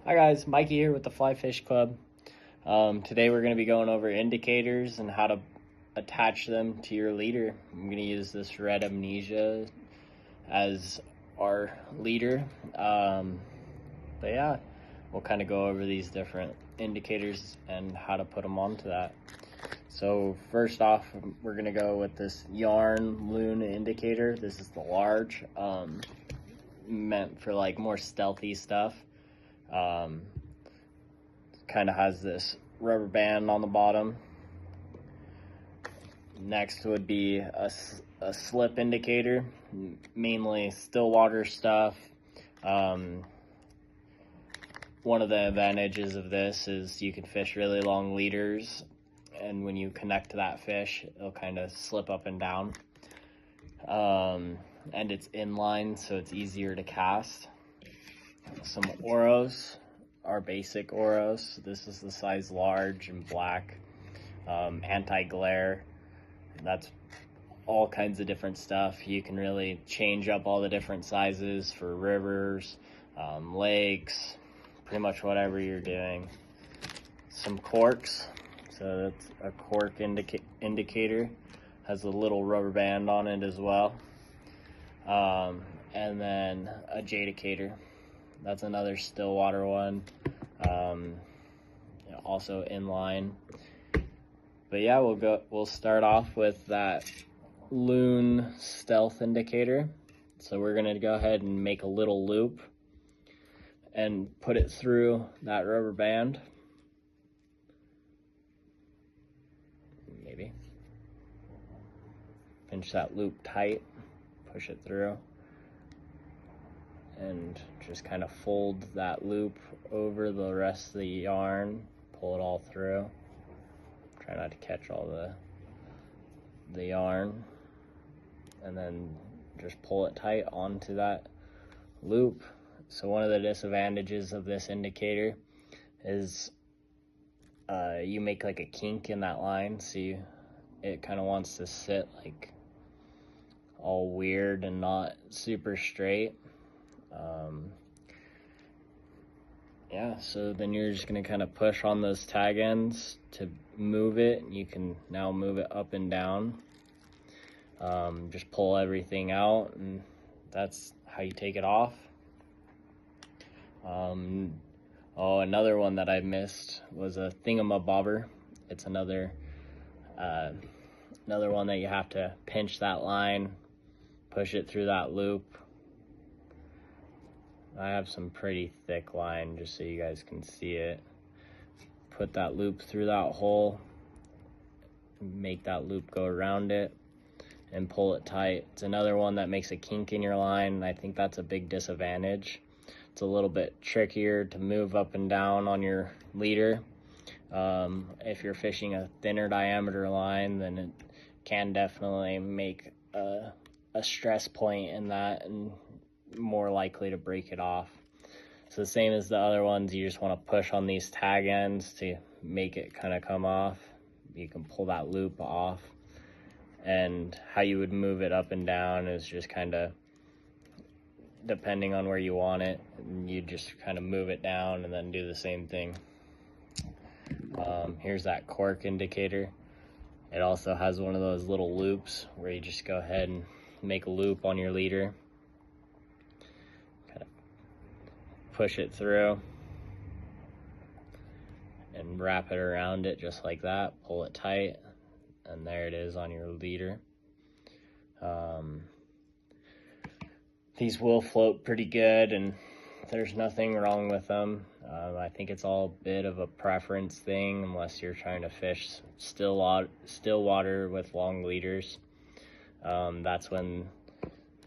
Hi guys, Mikey here with the Fly Fish Club. Today we're going to be going over indicators and how to attach them to your leader. I'm going to use this red amnesia as our leader. But yeah, we'll kind of go over these different indicators and how to put them onto that. So first off, we're going to go with this yarn loon indicator. This is the large, meant for like more stealthy stuff. Kind of has this rubber band on the bottom. Next would be a slip indicator, mainly still water stuff. One of the advantages of this is you can fish really long leaders, and when you connect to that fish, it'll kind of slip up and down. And it's inline, so it's easier to cast. Some Oros, our basic Oros. This is the size large and black, anti-glare. That's all kinds of different stuff. You can really change up all the different sizes for rivers, lakes, pretty much whatever you're doing. Some corks. So that's a cork indicator. Has a little rubber band on it as well. And then a jadicator. That's another still water one, also inline. But yeah, we'll start off with that loon stealth indicator. So we're gonna go ahead and make a little loop and put it through that rubber band. Maybe pinch that loop tight, push it through, and just kind of fold that loop over the rest of the yarn, pull it all through. Try not to catch all the yarn, and then just pull it tight onto that loop. So one of the disadvantages of this indicator is you make like a kink in that line, so it kind of wants to sit like all weird and not super straight. Yeah, so then you're just going to kind of push on those tag ends to move it. You can now move it up and down. Just pull everything out, and that's how you take it off. Oh, another one that I missed was a thingamabobber. It's another one that you have to pinch that line, push it through that loop. I have some pretty thick line just so you guys can see it. Put that loop through that hole, make that loop go around it, and pull it tight. It's another one that makes a kink in your line, and I think that's a big disadvantage. It's a little bit trickier to move up and down on your leader. If you're fishing a thinner diameter line, then it can definitely make a stress point in that and more likely to break it off. So the same as the other ones, you just want to push on these tag ends to make it kind of come off. You can pull that loop off, and how you would move it up and down is just kind of depending on where you want it. You just kind of move it down and then do the same thing. Here's that cork indicator. It also has one of those little loops where you just go ahead and make a loop on your leader, kind of push it through and wrap it around it just like that, pull it tight, and there it is on your leader. These will float pretty good, and there's nothing wrong with them. I think it's all a bit of a preference thing, unless you're trying to fish still water with long leaders. That's when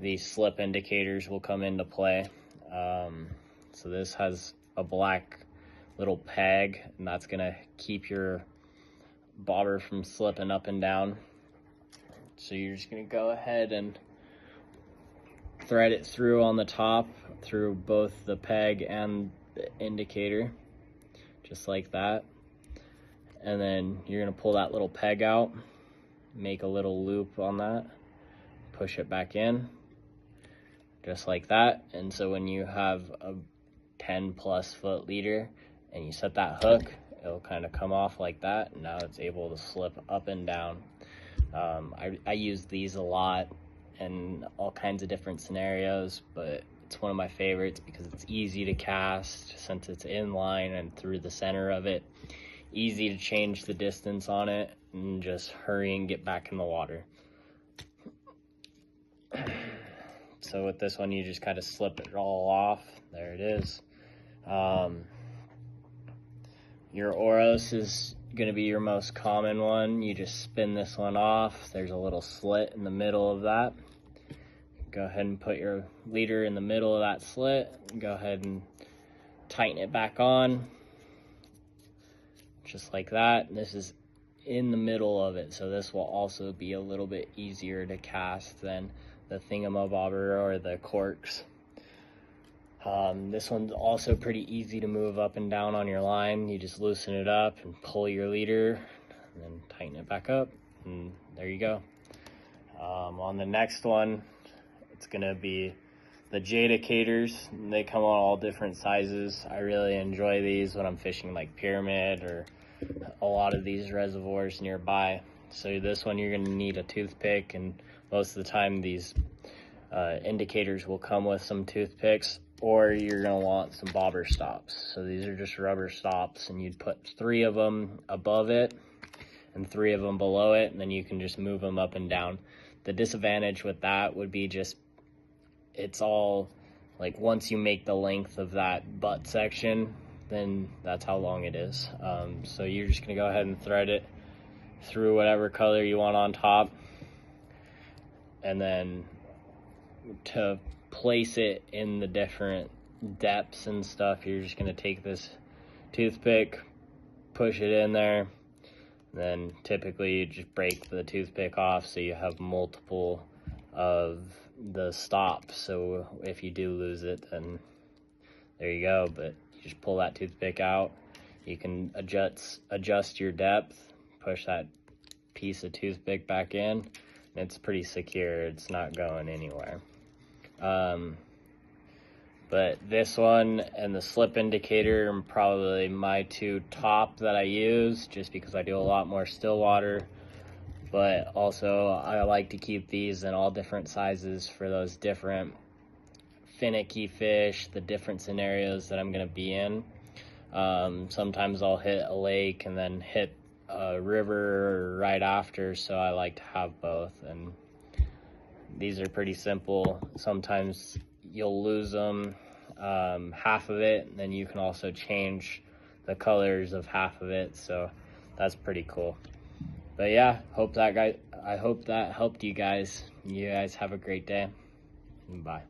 these slip indicators will come into play. So this has a black little peg, and that's gonna keep your bobber from slipping up and down. So you're just gonna go ahead and thread it through on the top, through both the peg and the indicator, just like that. And then you're gonna pull that little peg out, make a little loop on that, push it back in, just like that. And so when you have a 10+ foot leader and you set that hook, it'll kind of come off like that, and now it's able to slip up and down. I use these a lot in all kinds of different scenarios, but it's one of my favorites because it's easy to cast since it's in line and through the center of it. Easy to change the distance on it and just hurry and get back in the water. So with this one, you just kind of slip it all off. There it is. Your Oros is going to be your most common one. You just spin this one off. There's a little slit in the middle of that. Go ahead and put your leader in the middle of that slit. Go ahead and tighten it back on. Just like that. This is in the middle of it, so this will also be a little bit easier to cast than the thingamabobber or the corks. This one's also pretty easy to move up and down on your line. You just loosen it up and pull your leader and then tighten it back up, and there you go. On the next one, it's gonna be the Jadicators. They come on all different sizes. I really enjoy these when I'm fishing like Pyramid or a lot of these reservoirs nearby. So this one, you're gonna need a toothpick, and most of the time these indicators will come with some toothpicks, or you're gonna want some bobber stops. So these are just rubber stops, and you'd put 3 of them above it and 3 of them below it, and then you can just move them up and down. The disadvantage with that would be just, it's all like once you make the length of that butt section, then that's how long it is. So you're just gonna go ahead and thread it through whatever color you want on top, and then to place it in the different depths and stuff, you're just gonna take this toothpick, push it in there, then typically you just break the toothpick off so you have multiple of the stops. So if you do lose it, then there you go. But you just pull that toothpick out. You can adjust your depth, push that piece of toothpick back in. It's pretty secure. It's not going anywhere. But this one and the slip indicator are probably my 2 top that I use, just because I do a lot more still water. But also I like to keep these in all different sizes for those different finicky fish, the different scenarios that I'm going to be in. Sometimes I'll hit a lake and then hit a river right after, so I like to have both. And these are pretty simple. Sometimes you'll lose them, half of it, and then you can also change the colors of half of it, so that's pretty cool. But yeah, I hope that helped you guys. You guys have a great day. Bye.